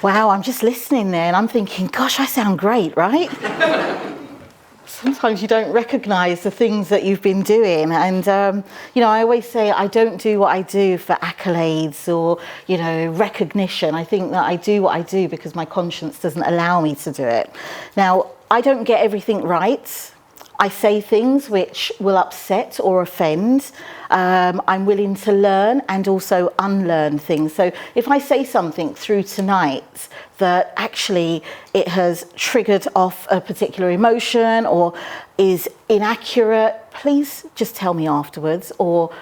Wow, I'm just listening there and I'm thinking, gosh, I sound great, right? Sometimes you don't recognise the things that you've been doing. And, I always say I don't do what I do for accolades or, recognition. I think that I do what I do because my conscience doesn't allow me to do it. Now, I don't get everything right. I say things which will upset or offend. I'm willing to learn and also unlearn things. So if I say something through tonight that actually it has triggered off a particular emotion or is inaccurate, please just tell me afterwards, or,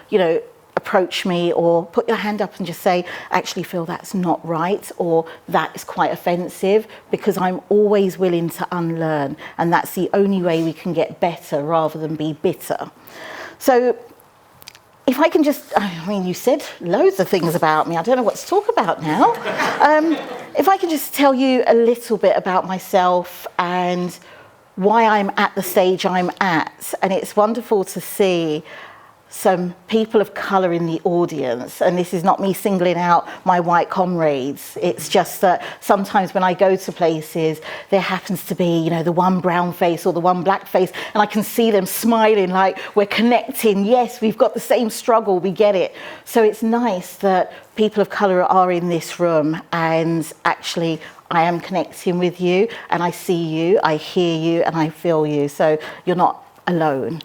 approach me or put your hand up and just say, actually, Phyll, that's not right, or that is quite offensive, because I'm always willing to unlearn, and that's the only way we can get better rather than be bitter. So if I can just, you said loads of things about me. I don't know what to talk about now. If I can just tell you a little bit about myself and why I'm at the stage I'm at. And it's wonderful to see some people of colour in the audience, and this is not me singling out my white comrades. It's just that sometimes when I go to places, there happens to be, the one brown face or the one black face, and I can see them smiling like we're connecting. Yes, we've got the same struggle, we get it. So it's nice that people of colour are in this room, and actually I am connecting with you, and I see you, I hear you, and I feel you. So you're not alone.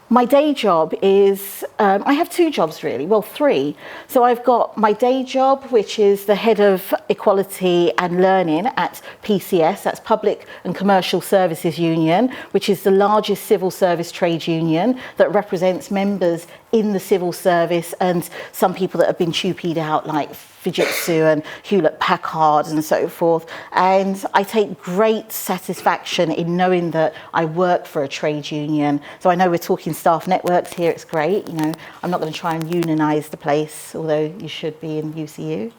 My day job is, I have two jobs really, well, three. So I've got my day job, which is the head of equality and learning at PCS, that's Public and Commercial Services Union, which is the largest civil service trade union that represents members in the civil service and some people that have been chupied out like Fujitsu and Hewlett-Packard and so forth. And I take great satisfaction in knowing that I work for a trade union. So I know we're talking staff networks here, it's great. I'm not going to try and unionise the place, although you should be in UCU.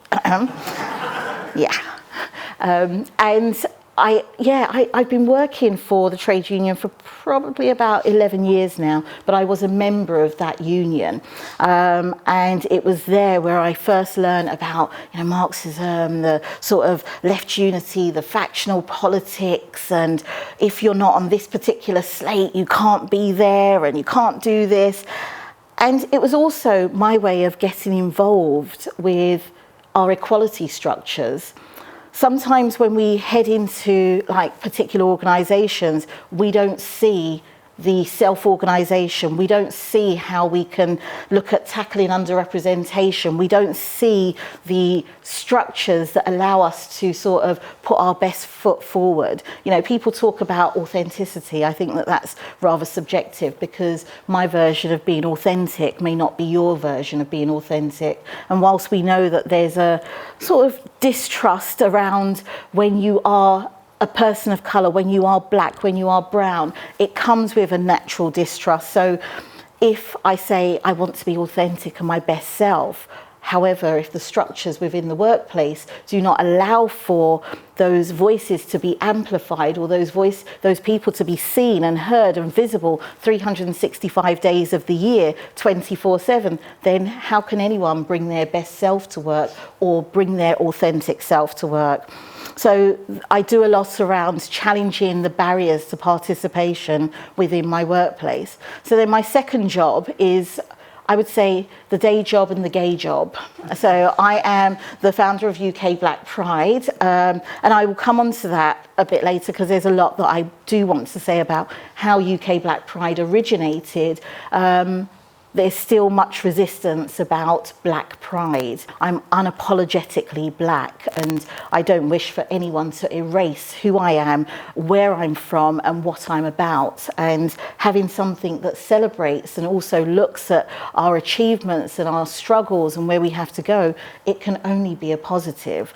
Yeah. And I've been working for the trade union for probably about 11 years now, but I was a member of that union. And it was there where I first learned about Marxism, the sort of left unity, the factional politics, and if you're not on this particular slate, you can't be there and you can't do this. And it was also my way of getting involved with our equality structures. Sometimes when we head into particular organisations, we don't see the self-organisation. We don't see how we can look at tackling underrepresentation. We don't see the structures that allow us to sort of put our best foot forward. People talk about authenticity. I think that that's rather subjective, because my version of being authentic may not be your version of being authentic. And whilst we know that there's a sort of distrust around when you are a person of colour, when you are black, when you are brown, it comes with a natural distrust. So if I say I want to be authentic and my best self, however, if the structures within the workplace do not allow for those voices to be amplified, or those people to be seen and heard and visible 365 days of the year, 24/7, then how can anyone bring their best self to work or bring their authentic self to work? So I do a lot around challenging the barriers to participation within my workplace. So then my second job is, I would say, the day job and the gay job. So I am the founder of UK Black Pride, and I will come on to that a bit later, because there's a lot that I do want to say about how UK Black Pride originated. There's still much resistance about Black Pride. I'm unapologetically black, and I don't wish for anyone to erase who I am, where I'm from, and what I'm about. And having something that celebrates and also looks at our achievements and our struggles and where we have to go, it can only be a positive.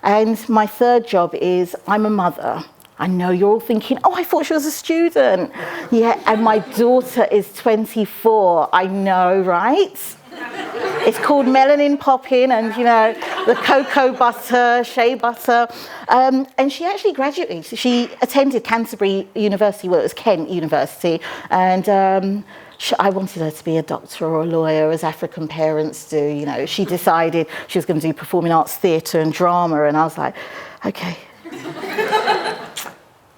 And my third job is I'm a mother. I know you're all thinking, oh, I thought she was a student. Yeah, and my daughter is 24. I know, right? It's called melanin popping, and the cocoa butter, shea butter. And she actually graduated. She attended Canterbury University, well, it was Kent University, and I wanted her to be a doctor or a lawyer, as African parents do. You know, she decided she was going to do performing arts, theatre and drama, and I was like, okay,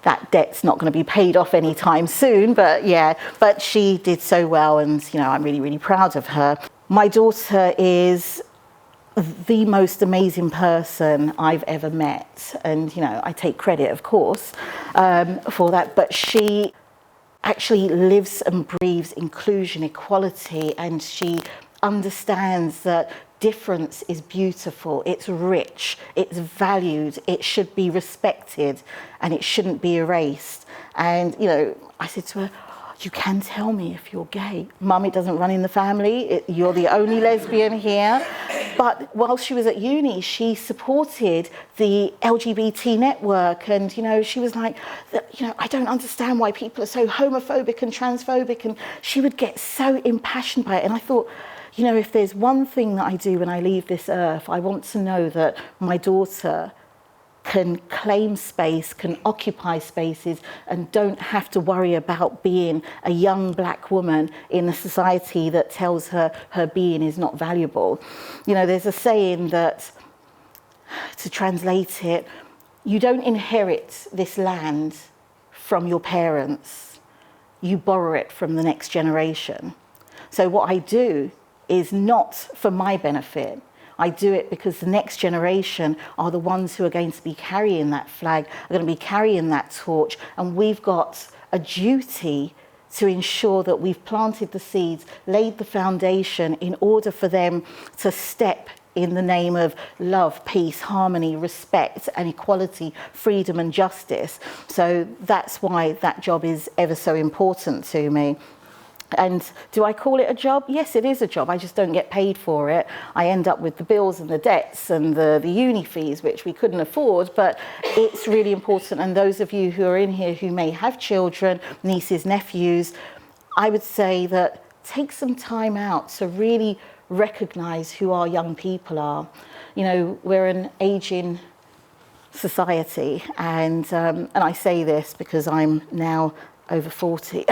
that debt's not going to be paid off anytime soon, but yeah, but she did so well, and you know, I'm really, really proud of her. My daughter is the most amazing person I've ever met, and you know, I take credit, of course, for that, but she actually lives and breathes inclusion, equality, and she understands that difference is beautiful, it's rich, it's valued, it should be respected, and it shouldn't be erased. And you know, I said to her, you can tell me if you're gay. Mum, it doesn't run in the family. You're the only lesbian here. But while she was at uni, she supported the LGBT network. And, you know, she was like, you know, I don't understand why people are so homophobic and transphobic. And she would get so impassioned by it. And I thought, you know, if there's one thing that I do when I leave this earth, I want to know that my daughter can claim space, can occupy spaces, and don't have to worry about being a young black woman in a society that tells her her being is not valuable. You know, there's a saying that, to translate it, you don't inherit this land from your parents, you borrow it from the next generation. So what I do is not for my benefit. I do it because the next generation are the ones who are going to be carrying that flag, are going to be carrying that torch, and we've got a duty to ensure that we've planted the seeds, laid the foundation in order for them to step in the name of love, peace, harmony, respect and equality, freedom and justice. So that's why that job is ever so important to me. And do I call it a job? Yes, it is a job. I just don't get paid for it. I end up with the bills and the debts and the uni fees, which we couldn't afford, but it's really important. And those of you who are in here who may have children, nieces, nephews, I would say that take some time out to really recognise who our young people are. You know, we're an ageing society, and I say this because I'm now over 40.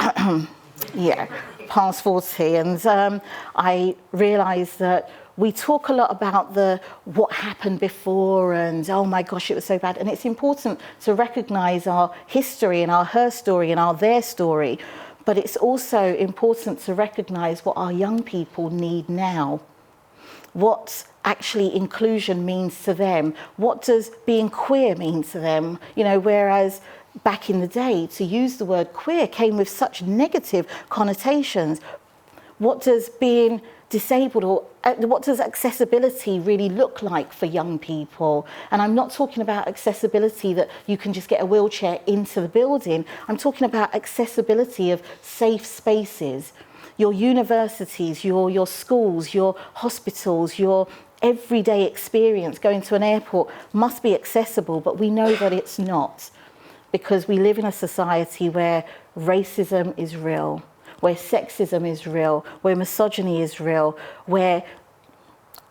Yeah, past 40, and I realise that we talk a lot about what happened before and oh my gosh, it was so bad, and it's important to recognise our history and our her story and our their story, but it's also important to recognise what our young people need now, what actually inclusion means to them, what does being queer mean to them, you know, whereas back in the day, to use the word queer came with such negative connotations. What does being disabled or what does accessibility really look like for young people? And I'm not talking about accessibility that you can just get a wheelchair into the building. I'm talking about accessibility of safe spaces. Your universities, your schools, your hospitals, your everyday experience going to an airport must be accessible, but we know that it's not. Because we live in a society where racism is real, where sexism is real, where misogyny is real, where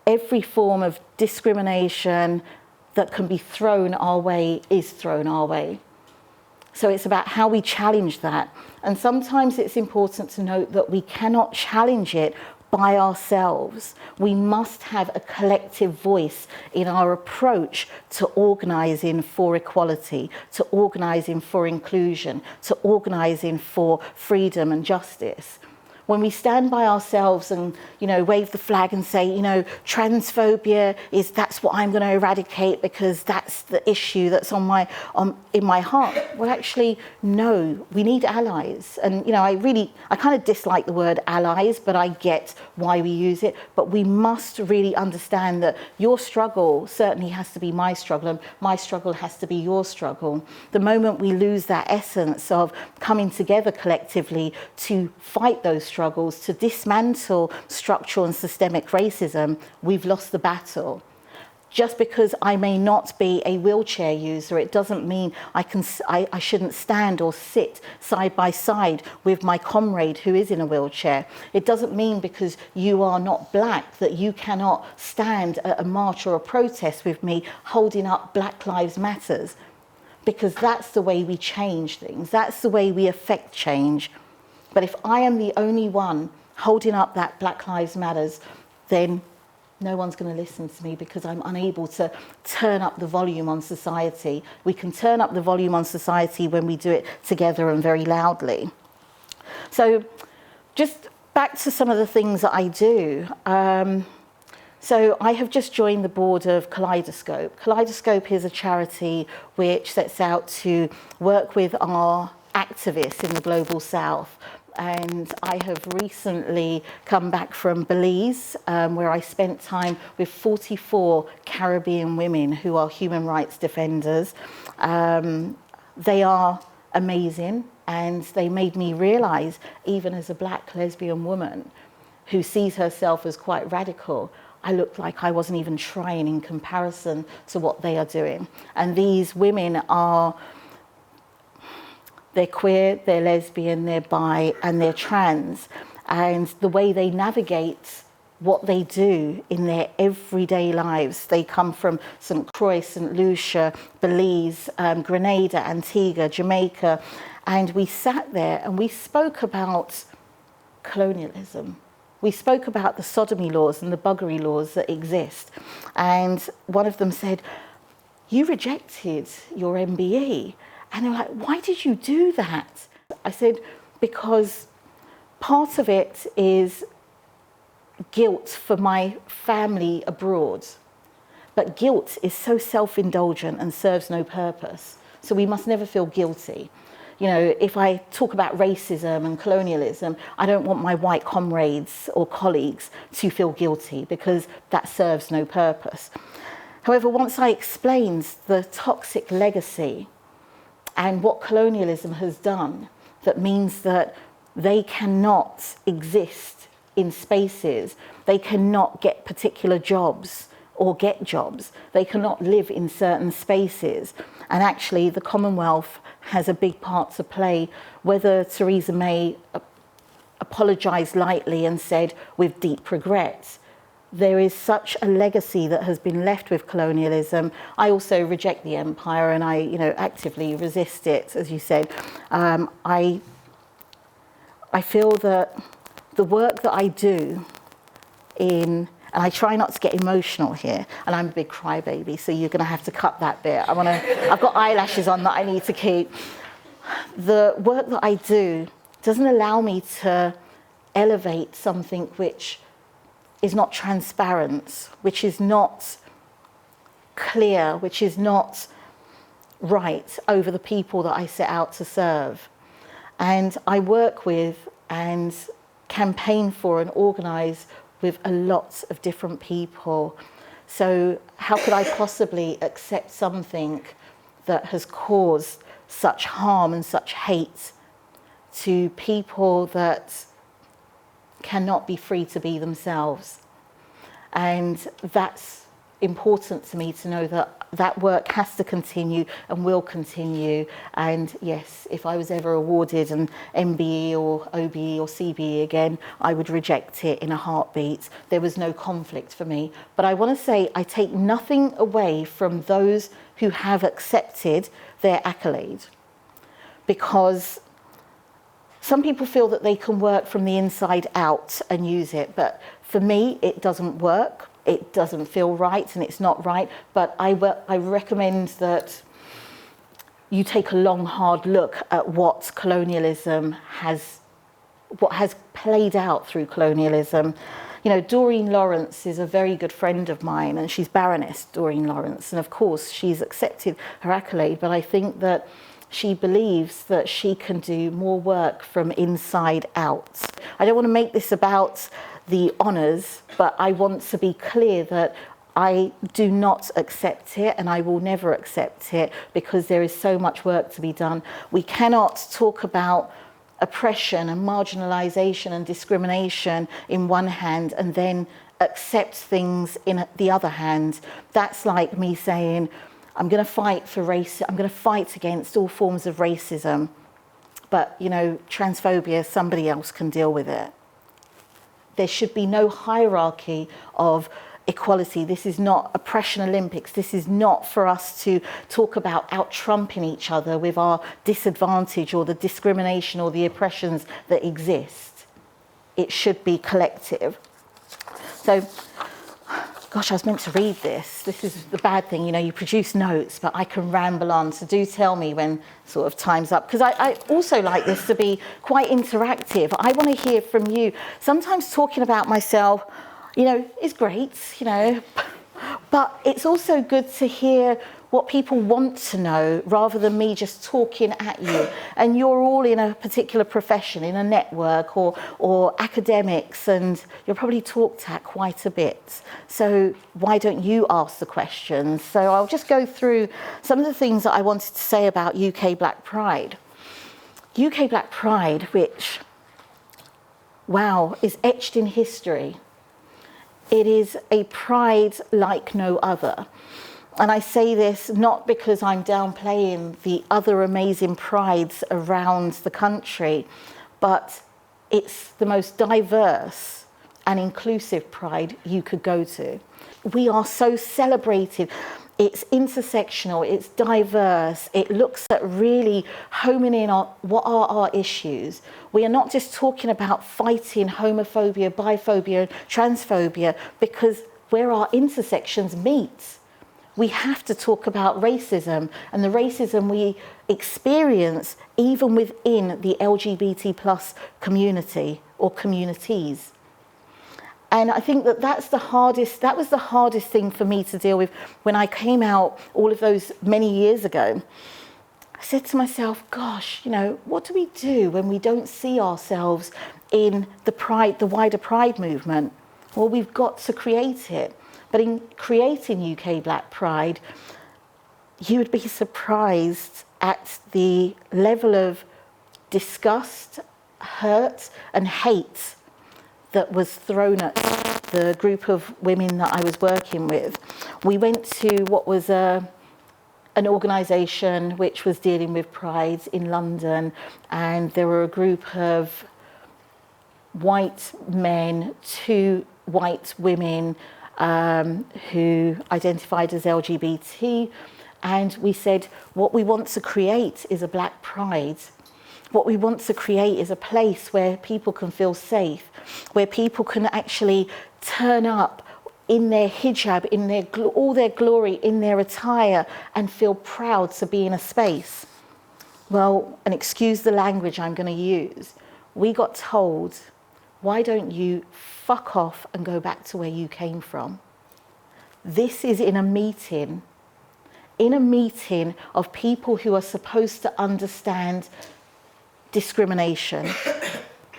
every form of discrimination that can be thrown our way is thrown our way. So it's about how we challenge that. And sometimes it's important to note that we cannot challenge it by ourselves. We must have a collective voice in our approach to organising for equality, to organising for inclusion, to organising for freedom and justice. When we stand by ourselves and, you know, wave the flag and say, you know, transphobia that's what I'm going to eradicate because that's the issue that's in my heart. Well, actually, no, we need allies. And, you know, I kind of dislike the word allies, but I get why we use it. But we must really understand that your struggle certainly has to be my struggle, and my struggle has to be your struggle. The moment we lose that essence of coming together collectively to fight those struggles, to dismantle structural and systemic racism, we've lost the battle. Just because I may not be a wheelchair user, it doesn't mean I shouldn't stand or sit side by side with my comrade who is in a wheelchair. It doesn't mean because you are not black that you cannot stand at a march or a protest with me holding up Black Lives Matters, because that's the way we change things. That's the way we affect change. But if I am the only one holding up that Black Lives Matters, then no one's going to listen to me because I'm unable to turn up the volume on society. We can turn up the volume on society when we do it together and very loudly. So just back to some of the things that I do. So I have just joined the board of Kaleidoscope. Kaleidoscope is a charity which sets out to work with our activists in the Global South. And I have recently come back from Belize, where I spent time with 44 Caribbean women who are human rights defenders. They are amazing, and they made me realize, even as a Black lesbian woman who sees herself as quite radical, I looked like I wasn't even trying in comparison to what they are doing. And these women are, they're queer, they're lesbian, they're bi, and they're trans. And the way they navigate what they do in their everyday lives, they come from St. Croix, St. Lucia, Belize, Grenada, Antigua, Jamaica. And we sat there and we spoke about colonialism. We spoke about the sodomy laws and the buggery laws that exist. And one of them said, "You rejected your MBE." And they were like, "Why did you do that?" I said, "Because part of it is guilt for my family abroad. But guilt is so self-indulgent and serves no purpose. So we must never feel guilty. You know, if I talk about racism and colonialism, I don't want my white comrades or colleagues to feel guilty because that serves no purpose." However, once I explained the toxic legacy and what colonialism has done, that means that they cannot exist in spaces, they cannot get particular jobs or get jobs, they cannot live in certain spaces. And actually the Commonwealth has a big part to play, whether Theresa May apologised lightly and said with deep regret. There is such a legacy that has been left with colonialism. I also reject the empire and I, actively resist it, as you said. I feel that the work that I do and I try not to get emotional here, and I'm a big crybaby, so you're going to have to cut that bit. I've got eyelashes on that I need to keep. The work that I do doesn't allow me to elevate something which is not transparent, which is not clear, which is not right over the people that I set out to serve. And I work with and campaign for and organise with a lot of different people. So how could I possibly accept something that has caused such harm and such hate to people that cannot be free to be themselves? And that's important to me to know that that work has to continue and will continue. And yes, if I was ever awarded an MBE or OBE or CBE again, I would reject it in a heartbeat. There was no conflict for me. But I want to say I take nothing away from those who have accepted their accolade, because some people feel that they can work from the inside out and use it, but for me it doesn't work. It doesn't feel right and it's not right, but I recommend that you take a long, hard look at what has played out through colonialism. Doreen Lawrence is a very good friend of mine, and she's Baroness Doreen Lawrence, and of course she's accepted her accolade, but I think that she believes that she can do more work from inside out. I don't want to make this about the honours, but I want to be clear that I do not accept it and I will never accept it, because there is so much work to be done. We cannot talk about oppression and marginalisation and discrimination in one hand and then accept things in the other hand. That's like me saying, I'm going to fight for race, I'm going to fight against all forms of racism, but transphobia, somebody else can deal with it. There should be no hierarchy of equality. This is not oppression Olympics. This is not for us to talk about out-trumping each other with our disadvantage or the discrimination or the oppressions that exist. It should be collective. So, gosh, I was meant to read this. This is the bad thing, you produce notes, but I can ramble on. So do tell me when sort of time's up. Because I also like this to be quite interactive. I want to hear from you. Sometimes talking about myself, is great, but it's also good to hear what people want to know rather than me just talking at you. And you're all in a particular profession, in a network or academics, and you're probably talked at quite a bit. So why don't you ask the questions? So I'll just go through some of the things that I wanted to say about UK Black Pride. UK Black Pride, which, wow, is etched in history. It is a pride like no other. And I say this not because I'm downplaying the other amazing prides around the country, but it's the most diverse and inclusive pride you could go to. We are so celebrated. It's intersectional, it's diverse, it looks at really homing in on what are our issues. We are not just talking about fighting homophobia, biphobia, transphobia, because where our intersections meet, we have to talk about racism and the racism we experience even within the LGBT plus community or communities. And I think that was the hardest thing for me to deal with when I came out all of those many years ago. I said to myself, gosh, what do we do when we don't see ourselves in the wider pride movement? Well, we've got to create it. But in creating UK Black Pride, you would be surprised at the level of disgust, hurt, and hate that was thrown at the group of women that I was working with. We went to what was an organisation which was dealing with pride in London, and there were a group of white men, 2 white women, who identified as LGBT, and we said, what we want to create is a Black Pride. What we want to create is a place where people can feel safe, where people can actually turn up in their hijab, in all their glory, in their attire, and feel proud to be in a space. Well, and excuse the language I'm going to use, we got told, why don't you fuck off and go back to where you came from? This is in a meeting of people who are supposed to understand discrimination.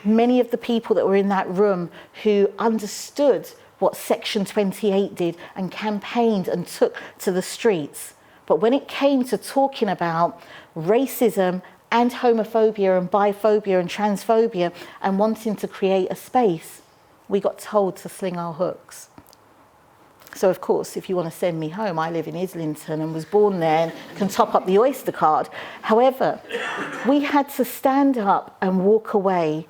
Many of the people that were in that room who understood what Section 28 did and campaigned and took to the streets. But when it came to talking about racism and homophobia and biphobia and transphobia and wanting to create a space, we got told to sling our hooks. So of course, if you want to send me home, I live in Islington and was born there and can top up the Oyster card. However, we had to stand up and walk away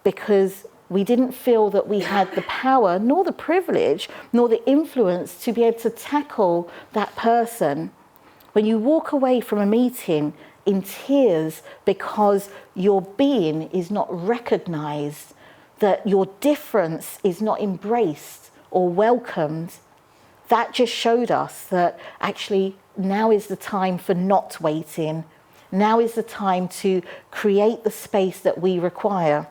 because we didn't feel that we had the power, nor the privilege, nor the influence to be able to tackle that person. When you walk away from a meeting in tears because your being is not recognised, that your difference is not embraced or welcomed, that just showed us that actually now is the time for not waiting. Now is the time to create the space that we require.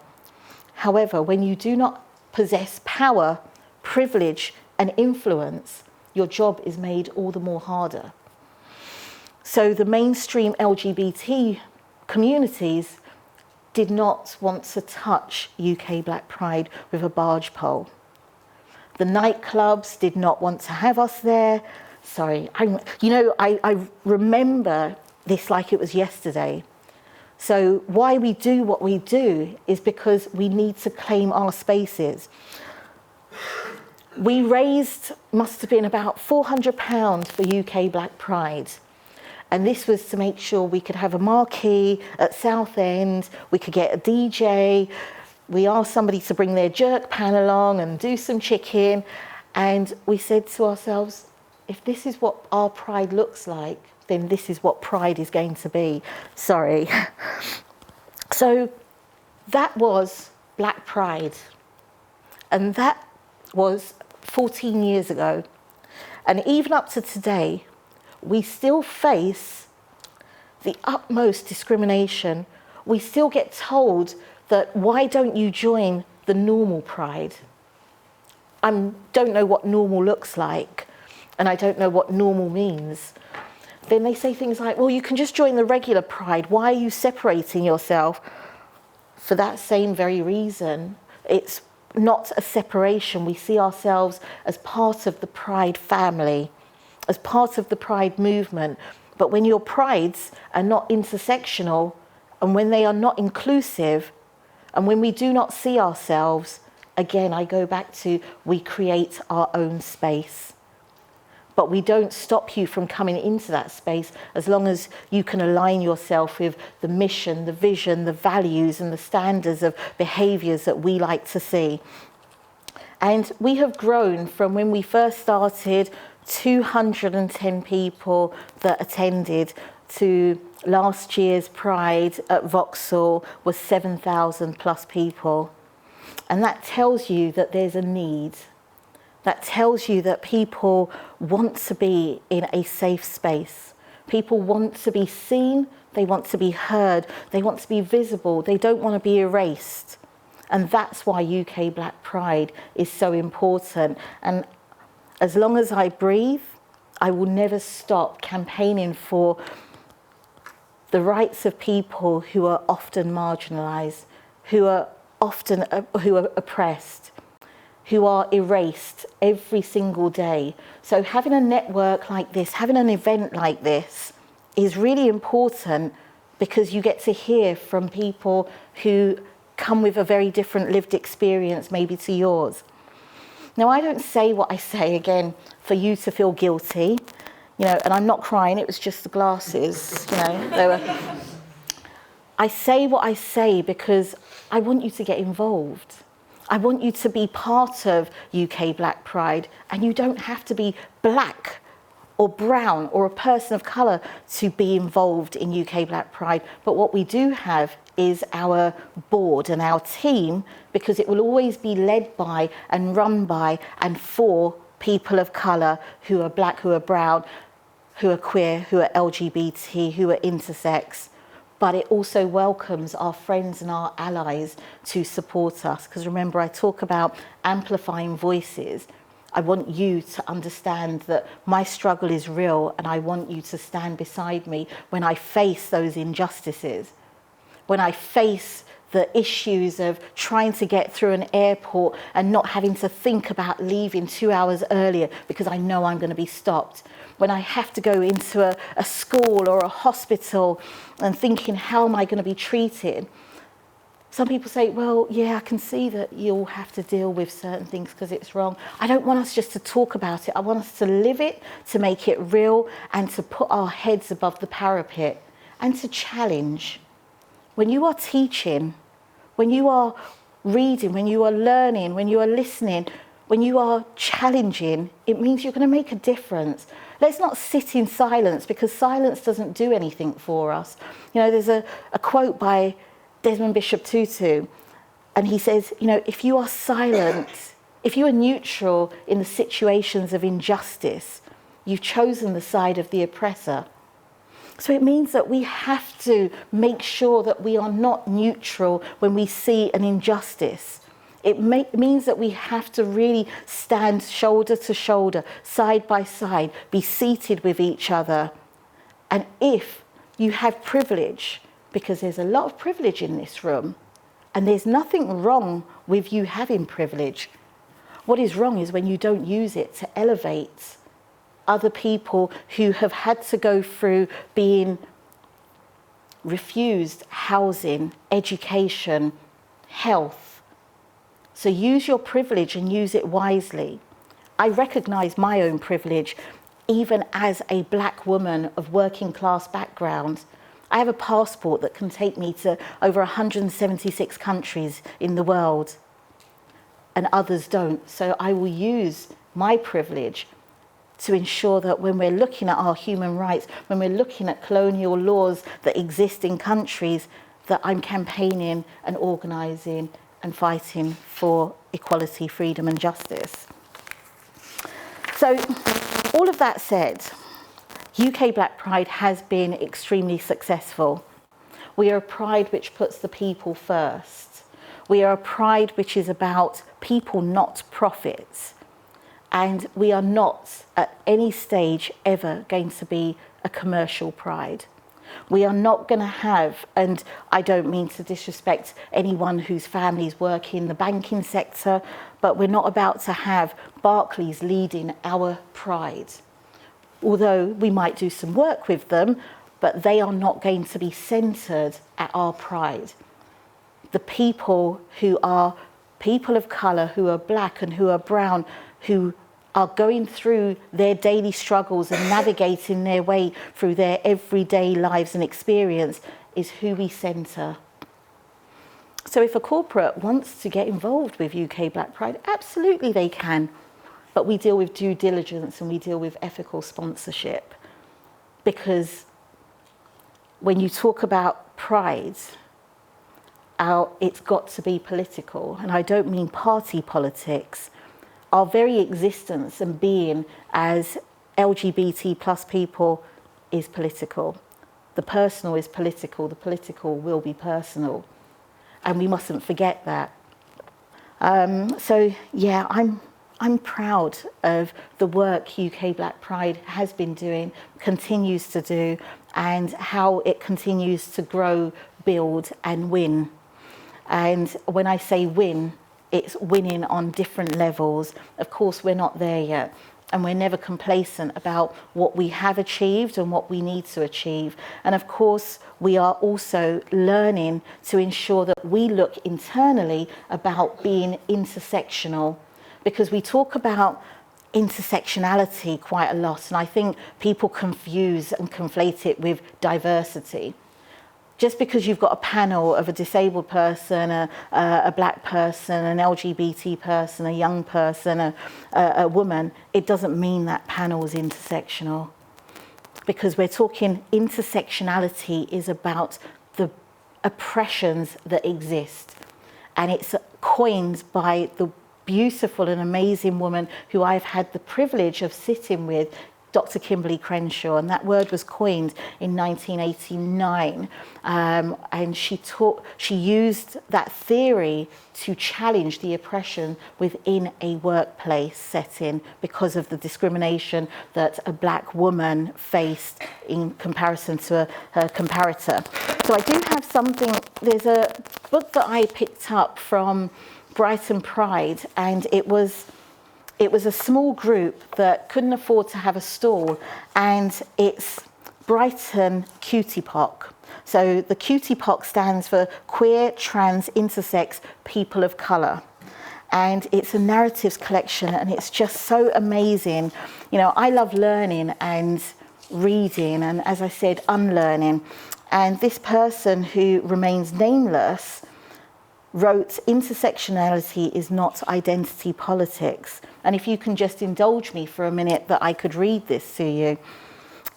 However, when you do not possess power, privilege, and influence, your job is made all the more harder. So the mainstream LGBT communities did not want to touch UK Black Pride with a barge pole. The nightclubs did not want to have us there. Sorry, I remember this like it was yesterday. So why we do what we do is because we need to claim our spaces. We raised, must have been about £400 for UK Black Pride. And this was to make sure we could have a marquee at Southend, we could get a DJ, we asked somebody to bring their jerk pan along and do some chicken, And we said to ourselves, if this is what our pride looks like, then this is what pride is going to be. Sorry. So that was Black Pride. And that was 14 years ago. And even up to today, we still face the utmost discrimination. We still get told that, why don't you join the normal pride? I don't know what normal looks like, and I don't know what normal means. Then they say things like, well, you can just join the regular pride. Why are you separating yourself? For that same very reason. It's not a separation. We see ourselves as part of the pride family, as part of the pride movement. But when your prides are not intersectional, and when they are not inclusive, and when we do not see ourselves, again, I go back to, we create our own space. But we don't stop you from coming into that space as long as you can align yourself with the mission, the vision, the values and the standards of behaviours that we like to see. And we have grown from when we first started, 210 people that attended, to last year's Pride at Vauxhall was 7,000 plus people. And that tells you that there's a need. That tells you that people want to be in a safe space. People want to be seen, they want to be heard, they want to be visible, they don't want to be erased. And that's why UK Black Pride is so important. And as long as I breathe, I will never stop campaigning for the rights of people who are often marginalised, who are oppressed, who are erased every single day. So having a network like this, having an event like this is really important, because you get to hear from people who come with a very different lived experience maybe to yours. Now, I don't say what I say, again, for you to feel guilty, and I'm not crying, it was just the glasses, I say what I say because I want you to get involved. I want you to be part of UK Black Pride, and you don't have to be black or brown or a person of colour to be involved in UK Black Pride. But what we do have is our board and our team, because it will always be led by and run by and for people of colour who are black, who are brown, who are queer, who are LGBT, who are intersex. But it also welcomes our friends and our allies to support us. Because remember, I talk about amplifying voices. I want you to understand that my struggle is real, and I want you to stand beside me when I face those injustices, when I face the issues of trying to get through an airport and not having to think about leaving 2 hours earlier because I know I'm going to be stopped. When I have to go into a school or a hospital and thinking, how am I going to be treated? Some people say, well, yeah, I can see that you'll have to deal with certain things because it's wrong. I don't want us just to talk about it. I want us to live it, to make it real, and to put our heads above the parapet and to challenge. When you are teaching, when you are reading, when you are learning, when you are listening, when you are challenging, it means you're going to make a difference. Let's not sit in silence, because silence doesn't do anything for us. There's a quote by Desmond Bishop Tutu, and he says, if you are silent, if you are neutral in the situations of injustice, you've chosen the side of the oppressor. So it means that we have to make sure that we are not neutral when we see an injustice. It means that we have to really stand shoulder to shoulder, side by side, be seated with each other. And if you have privilege, because there's a lot of privilege in this room, and there's nothing wrong with you having privilege. What is wrong is when you don't use it to elevate other people who have had to go through being refused housing, education, health. So use your privilege and use it wisely. I recognise my own privilege, even as a black woman of working class background. I have a passport that can take me to over 176 countries in the world, and others don't. So I will use my privilege to ensure that when we're looking at our human rights, when we're looking at colonial laws that exist in countries, that I'm campaigning and organising and fighting for equality, freedom and justice. So all of that said, UK Black Pride has been extremely successful. We are a pride which puts the people first. We are a pride which is about people, not profits. And we are not at any stage ever going to be a commercial pride. We are not going to have, and I don't mean to disrespect anyone whose families work in the banking sector, but we're not about to have Barclays leading our pride. Although we might do some work with them, but they are not going to be centred at our pride. The people who are people of colour, who are black and who are brown, who are going through their daily struggles and navigating their way through their everyday lives and experience, is who we centre. So if a corporate wants to get involved with UK Black Pride, absolutely they can. But we deal with due diligence and we deal with ethical sponsorship. Because when you talk about pride, it's got to be political. And I don't mean party politics. Our very existence and being as LGBT plus people is political. The personal is political, the political will be personal. And we mustn't forget that. So yeah, I'm proud of the work UK Black Pride has been doing, continues to do, and how it continues to grow, build and win. And when I say win, it's winning on different levels. Of course, we're not there yet. And we're never complacent about what we have achieved and what we need to achieve. And of course, we are also learning to ensure that we look internally about being intersectional, because we talk about intersectionality quite a lot. And I think people confuse and conflate it with diversity. Just because you've got a panel of a disabled person, a black person, an LGBT person, a young person, a woman, it doesn't mean that panel is intersectional. Because we're talking intersectionality is about the oppressions that exist. And it's coined by the beautiful and amazing woman who I've had the privilege of sitting with, Dr. Kimberly Crenshaw, and that word was coined in 1989. And she used that theory to challenge the oppression within a workplace setting because of the discrimination that a black woman faced in comparison to her comparator. So I do have something, there's a book that I picked up from Brighton Pride, and it was a small group that couldn't afford to have a stall, and it's Brighton CCCq. So the CCCq stands for Queer, Trans, Intersex, People of Colour. And it's a narratives collection, and it's just so amazing. You know, I love learning and reading, and as I said, unlearning. And this person who remains nameless wrote, "Intersectionality is not identity politics." And if you can just indulge me for a minute that I could read this to you.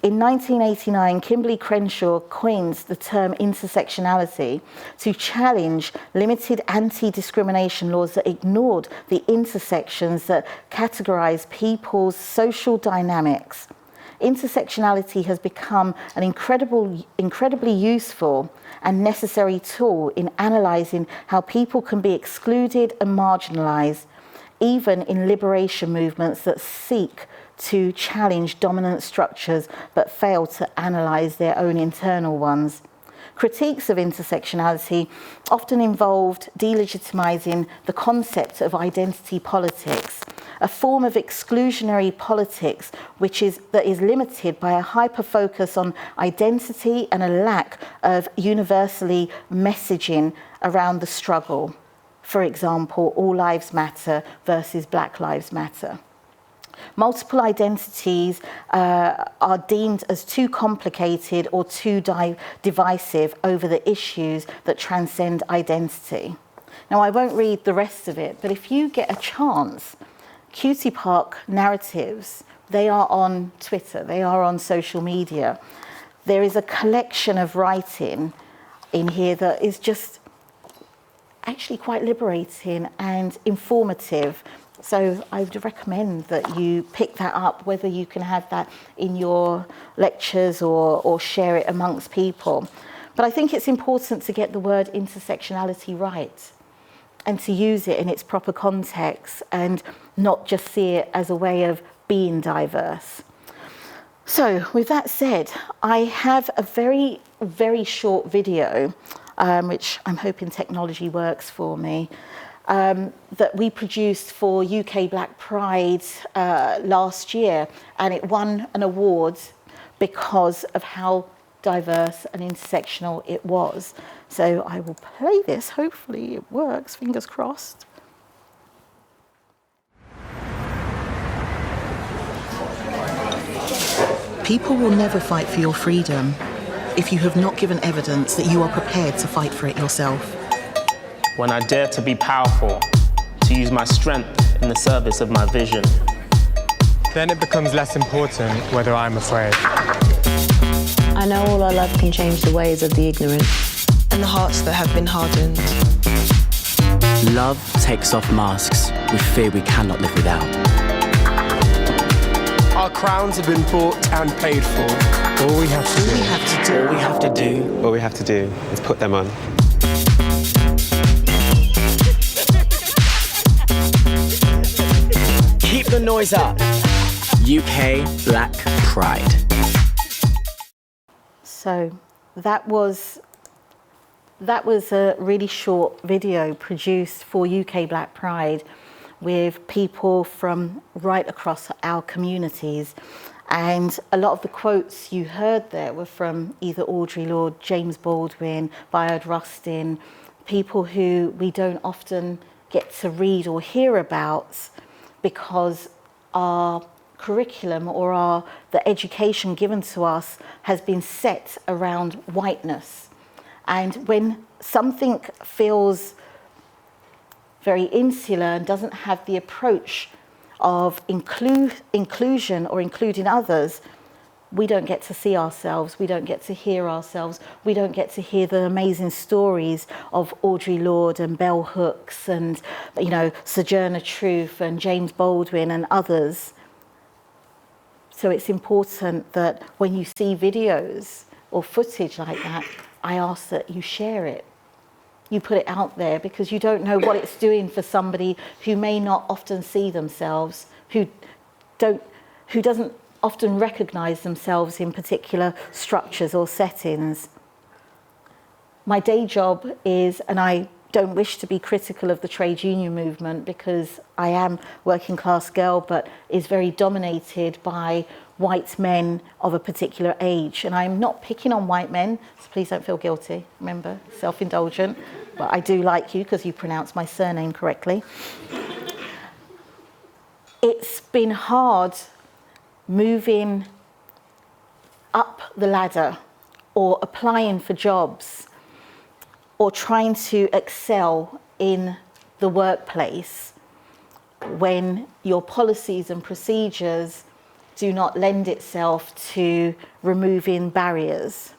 In 1989, Kimberly Crenshaw coins the term intersectionality to challenge limited anti-discrimination laws that ignored the intersections that categorize people's social dynamics. Intersectionality has become an incredibly useful and necessary tool in analysing how people can be excluded and marginalised, even in liberation movements that seek to challenge dominant structures but fail to analyse their own internal ones. Critiques of intersectionality often involved delegitimising the concept of identity politics, a form of exclusionary politics that is limited by a hyper-focus on identity and a lack of universally messaging around the struggle. For example, All Lives Matter versus Black Lives Matter. Multiple identities are deemed as too complicated or too divisive over the issues that transcend identity. Now, I won't read the rest of it, but if you get a chance, Cutie Park narratives, they are on Twitter, they are on social media. There is a collection of writing in here that is just actually quite liberating and informative. So I would recommend that you pick that up, whether you can have that in your lectures or share it amongst people. But I think it's important to get the word intersectionality right and to use it in its proper context and not just see it as a way of being diverse. So with that said, I have a very, very short video, which I'm hoping technology works for me, that we produced for UK Black Pride last year, and it won an award because of how diverse and intersectional it was. So I will play this, hopefully it works, fingers crossed. People will never fight for your freedom if you have not given evidence that you are prepared to fight for it yourself. When I dare to be powerful, to use my strength in the service of my vision. Then it becomes less important whether I'm afraid. I know all our love can change the ways of the ignorant. And the hearts that have been hardened. Love takes off masks with fear we cannot live without. Our crowns have been bought and paid for. All we have to do is put them on. Keep the noise up. UK Black Pride. So that was a really short video produced for UK Black Pride with people from right across our communities. And a lot of the quotes you heard there were from either Audre Lorde, James Baldwin, Bayard Rustin, people who we don't often get to read or hear about because our curriculum or the education given to us has been set around whiteness. And when something feels very insular and doesn't have the approach of inclusion or including others, we don't get to see ourselves, we don't get to hear ourselves, we don't get to hear the amazing stories of Audre Lorde and Bell Hooks and, you know, Sojourner Truth and James Baldwin and others. So it's important that when you see videos or footage like that, I ask that you share it. You put it out there because you don't know what it's doing for somebody who may not often see themselves, who doesn't often recognize themselves in particular structures or settings. My day job is, and I don't wish to be critical of the trade union movement because I am working class girl, but is very dominated by white men of a particular age. And I'm not picking on white men, so please don't feel guilty. Remember, self-indulgent, but I do like you because you pronounce my surname correctly. It's been hard moving up the ladder or applying for jobs or trying to excel in the workplace when your policies and procedures do not lend itself to removing barriers.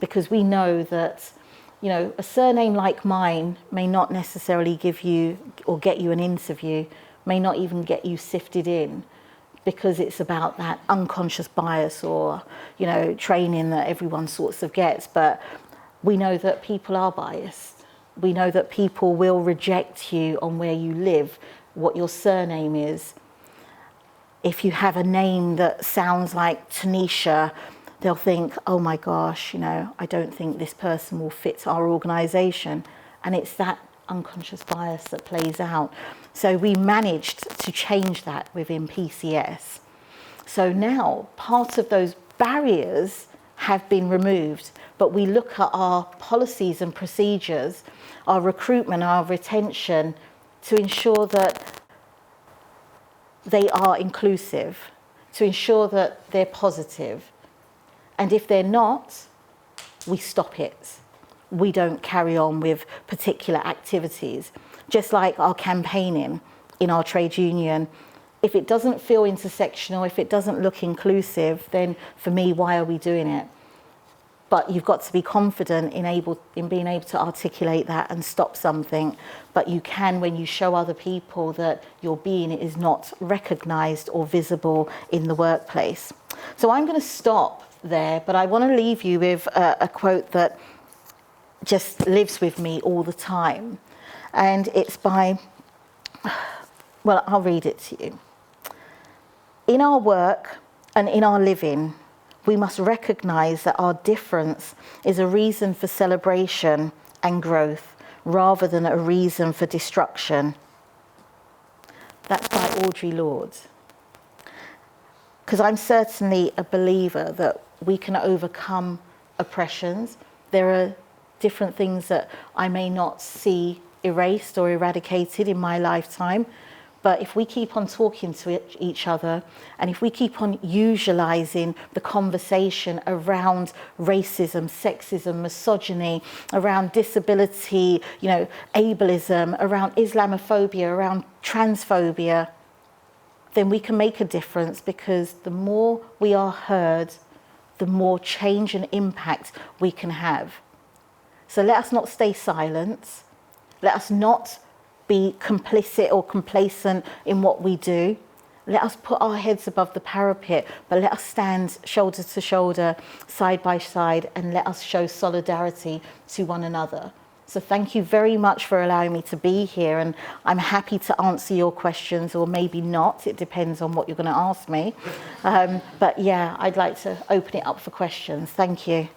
Because we know that, you know, a surname like mine may not necessarily give you or get you an interview, may not even get you sifted in, because it's about that unconscious bias or, you know, training that everyone sorts of gets. But we know that people are biased. We know that people will reject you on where you live, what your surname is. If you have a name that sounds like Tanisha, they'll think, oh my gosh, you know, I don't think this person will fit our organisation. And it's that unconscious bias that plays out. So we managed to change that within PCS. So now part of those barriers have been removed, but we look at our policies and procedures, our recruitment, our retention, to ensure that they are inclusive, to ensure that they're positive. And if they're not, we stop it. We don't carry on with particular activities. Just like our campaigning. in our trade union. If it doesn't feel intersectional, if it doesn't look inclusive, then for me, why are we doing it? But you've got to be confident in being able to articulate that and stop something. But you can when you show other people that your being is not recognised or visible in the workplace. So I'm going to stop there, but I want to leave you with a quote that just lives with me all the time. And it's by, well, I'll read it to you. In our work and in our living, we must recognise that our difference is a reason for celebration and growth rather than a reason for destruction. That's by Audre Lorde. Because I'm certainly a believer that we can overcome oppressions. There are different things that I may not see erased or eradicated in my lifetime. But if we keep on talking to each other, and if we keep on usualising the conversation around racism, sexism, misogyny, around disability, ableism, around Islamophobia, around transphobia, then we can make a difference, because the more we are heard, the more change and impact we can have. So let us not stay silent. Let us not be complicit or complacent in what we do. Let us put our heads above the parapet, but let us stand shoulder to shoulder, side by side, and let us show solidarity to one another. So thank you very much for allowing me to be here, and I'm happy to answer your questions, or maybe not. It depends on what you're going to ask me. But yeah, I'd like to open it up for questions. Thank you.